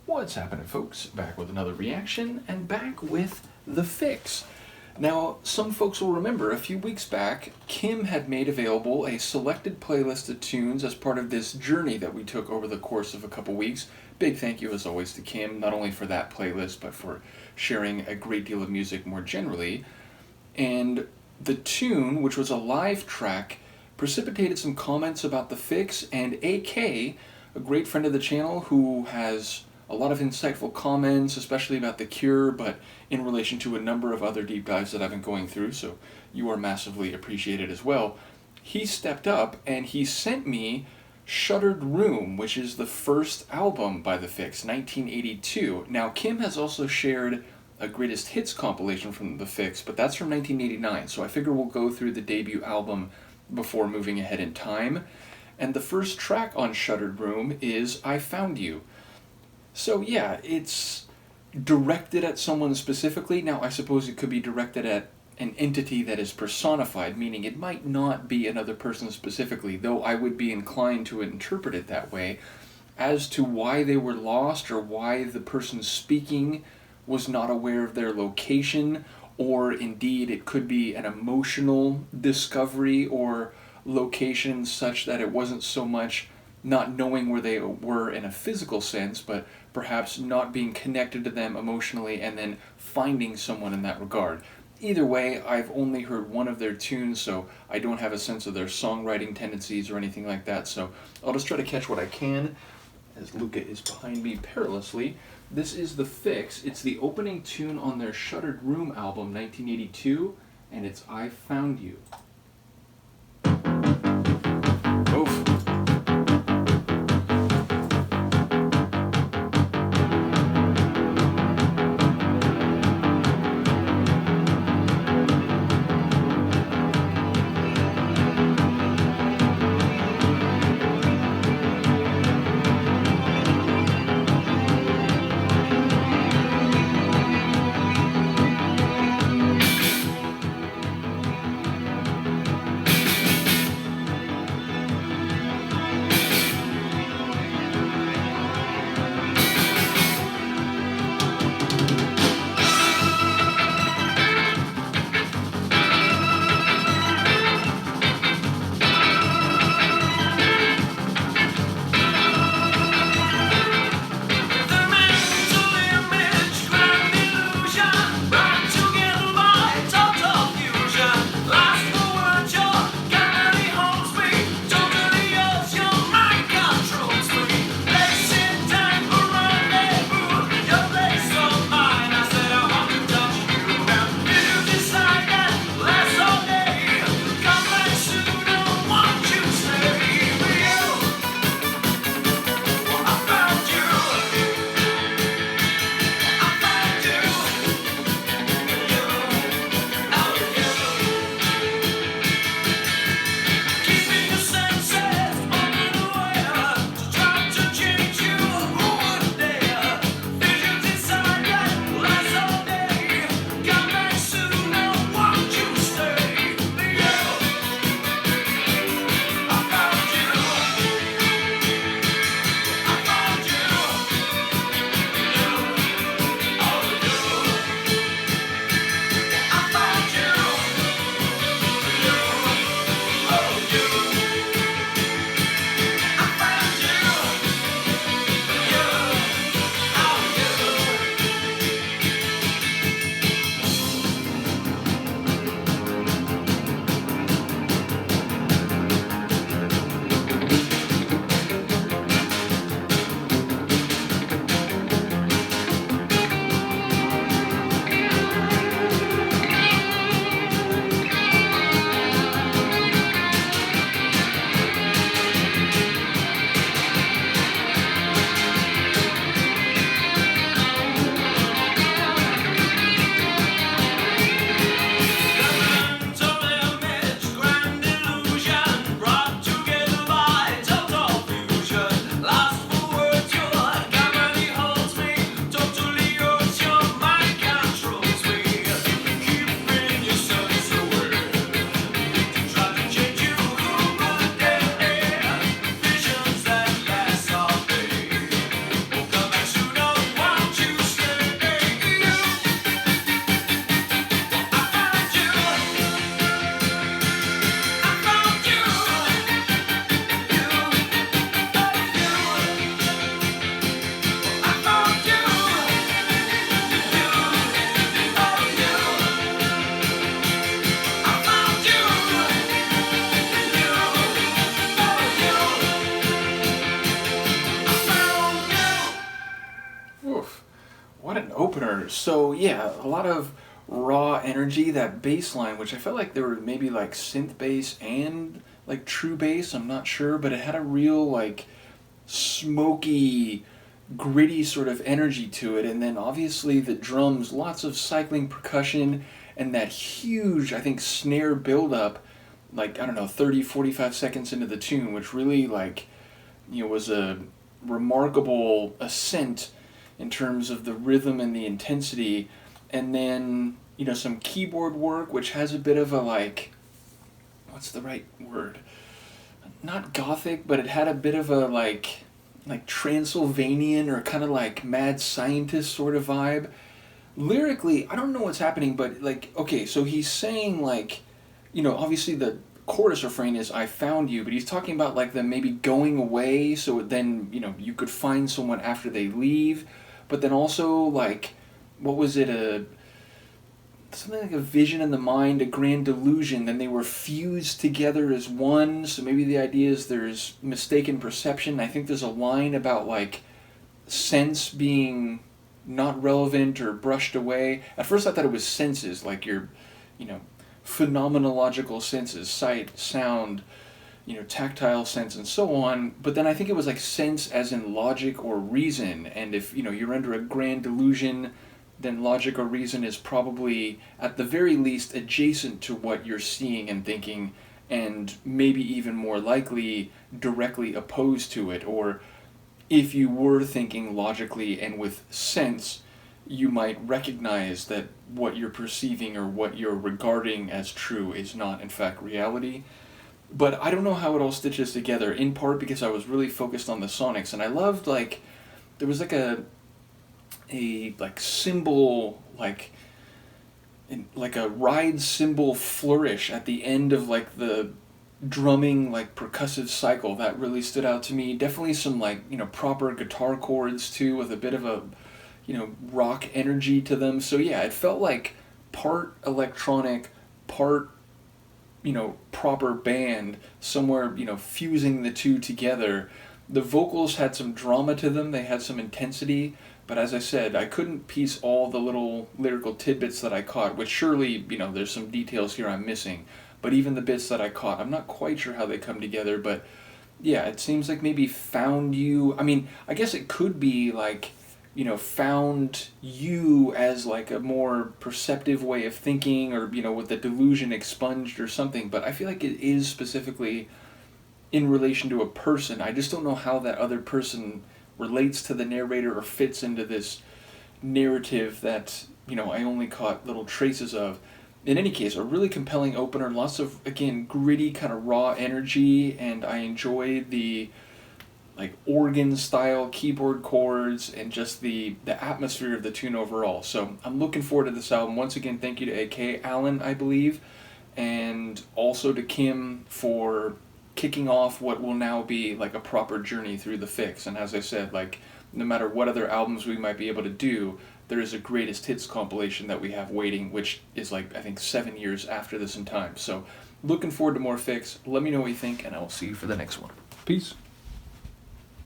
What's happening, folks? Back with another reaction, and back with the Fixx. Now, some folks will remember a few weeks back, Kim had made available a selected playlist of tunes as part of this journey that we took over the course of a couple weeks. Big thank you as always to Kim, not only for that playlist, but for sharing a great deal of music more generally. And the tune, which was a live track, precipitated some comments about the Fixx, and AK, a great friend of the channel who has a lot of insightful comments, especially about The Cure, but in relation to a number of other deep dives that I've been going through, so you are massively appreciated as well. He stepped up and he sent me Shuttered Room, which is the first album by the Fixx, 1982. Now, Kim has also shared a greatest hits compilation from the Fixx, but that's from 1989, so I figure we'll go through the debut album before moving ahead in time. And the first track on Shuttered Room is I Found You. So yeah, it's directed at someone specifically. Now, I suppose it could be directed at an entity that is personified, meaning it might not be another person specifically, though I would be inclined to interpret it that way. As to why they were lost or why the person speaking was not aware of their location, or indeed it could be an emotional discovery or location such that it wasn't so much not knowing where they were in a physical sense, but perhaps not being connected to them emotionally and then finding someone in that regard. Either way, I've only heard one of their tunes, so I don't have a sense of their songwriting tendencies or anything like that, so I'll just try to catch what I can as Luca is behind me perilously. This is the Fixx. It's the opening tune on their Shuttered Room album, 1982, and it's I Found You. Oof. an opener. So yeah, a lot of raw energy. That bass line, which I felt like there were maybe like synth bass and like true bass. I'm not sure, but it had a real like smoky, gritty sort of energy to it. And then obviously the drums, lots of cycling percussion, and that huge, I think, snare buildup, like, I don't know, 30, 45 seconds into the tune, which really, like, was a remarkable ascent in terms of the rhythm and the intensity. And then, some keyboard work, which has a bit of a, like, what's the right word? Not gothic, but it had a bit of a, like Transylvanian or kind of like mad scientist sort of vibe. Lyrically, I don't know what's happening, but like, okay, so he's saying like, obviously the chorus refrain is "I found you," but he's talking about like them maybe going away, so then you could find someone after they leave, but then also like, what was it, something like a vision in the mind, a grand delusion, then they were fused together as one, so maybe the idea is there's mistaken perception. I think there's a line about like sense being not relevant or brushed away. At first I thought it was senses, like your, phenomenological senses, sight, sound, tactile sense and so on, but then I think it was like sense as in logic or reason, and if, you're under a grand delusion, then logic or reason is probably, at the very least, adjacent to what you're seeing and thinking, and maybe even more likely directly opposed to it. Or if you were thinking logically and with sense, you might recognize that what you're perceiving or what you're regarding as true is not, in fact, reality. But I don't know how it all stitches together, in part because I was really focused on the sonics, and I loved, like, there was like a like cymbal, like a ride cymbal flourish at the end of like the drumming, like percussive cycle that really stood out to me. Definitely some like proper guitar chords too, with a bit of a rock energy to them. So yeah, it felt like part electronic, part proper band, somewhere fusing the two together. The vocals had some drama to them, they had some intensity, but as I said, I couldn't piece all the little lyrical tidbits that I caught, which surely, there's some details here I'm missing, but even the bits that I caught, I'm not quite sure how they come together. But yeah, it seems like maybe found you, I mean, I guess it could be like, found you as like a more perceptive way of thinking, or, with the delusion expunged or something, but I feel like it is specifically in relation to a person. I just don't know how that other person relates to the narrator or fits into this narrative that, I only caught little traces of. In any case, a really compelling opener, lots of, again, gritty, kind of raw energy, and I enjoyed the like organ style keyboard chords and just the atmosphere of the tune overall. So I'm looking forward to this album. Once again, thank you to AK Allen, I believe, and also to Kim for kicking off what will now be like a proper journey through the Fixx. And as I said, like, no matter what other albums we might be able to do, there is a greatest hits compilation that we have waiting, which is like, I think, 7 years after this in time. So looking forward to more Fixx. Let me know what you think, and I will see you for the next one. Peace.